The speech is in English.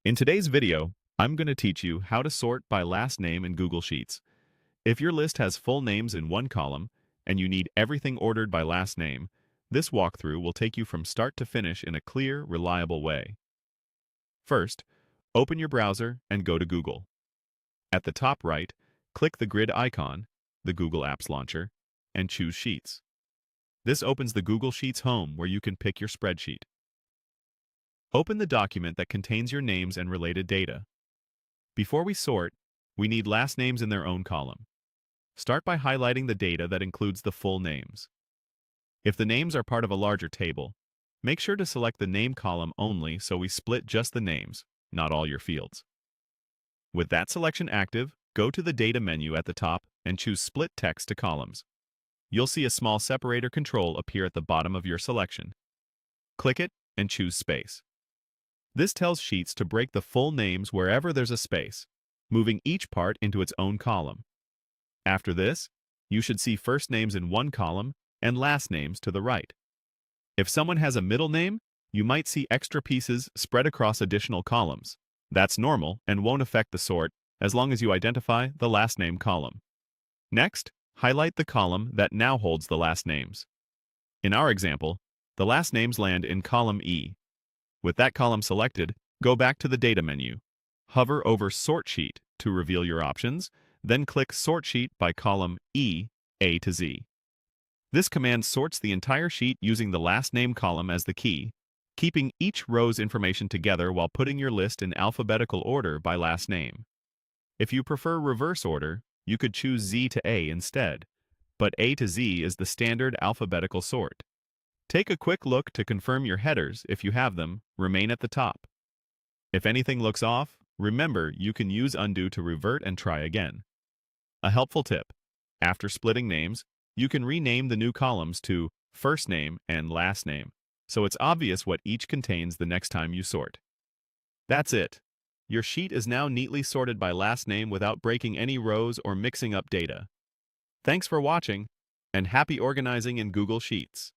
In today's video, I'm going to teach you how to sort by last name in Google Sheets. If your list has full names in one column and you need everything ordered by last name, this walkthrough will take you from start to finish in a clear, reliable way. First, open your browser and go to Google. At the top right, click the grid icon, the Google Apps Launcher, and choose Sheets. This opens the Google Sheets home where you can pick your spreadsheet. Open the document that contains your names and related data. Before we sort, we need last names in their own column. Start by highlighting the data that includes the full names. If the names are part of a larger table, make sure to select the name column only so we split just the names, not all your fields. With that selection active, go to the Data menu at the top and choose Split Text to Columns. You'll see a small separator control appear at the bottom of your selection. Click it and choose Space. This tells Sheets to break the full names wherever there's a space, moving each part into its own column. After this, you should see first names in one column and last names to the right. If someone has a middle name, you might see extra pieces spread across additional columns. That's normal and won't affect the sort as long as you identify the last name column. Next, highlight the column that now holds the last names. In our example, the last names land in column E. With that column selected, go back to the Data menu. Hover over Sort Sheet to reveal your options, then click Sort Sheet by column E, A to Z. This command sorts the entire sheet using the last name column as the key, keeping each row's information together while putting your list in alphabetical order by last name. If you prefer reverse order, you could choose Z to A instead, but A to Z is the standard alphabetical sort. Take a quick look to confirm your headers, if you have them, remain at the top. If anything looks off, remember you can use undo to revert and try again. A helpful tip: after splitting names, you can rename the new columns to first name and last name, so it's obvious what each contains the next time you sort. That's it. Your sheet is now neatly sorted by last name without breaking any rows or mixing up data. Thanks for watching, and happy organizing in Google Sheets.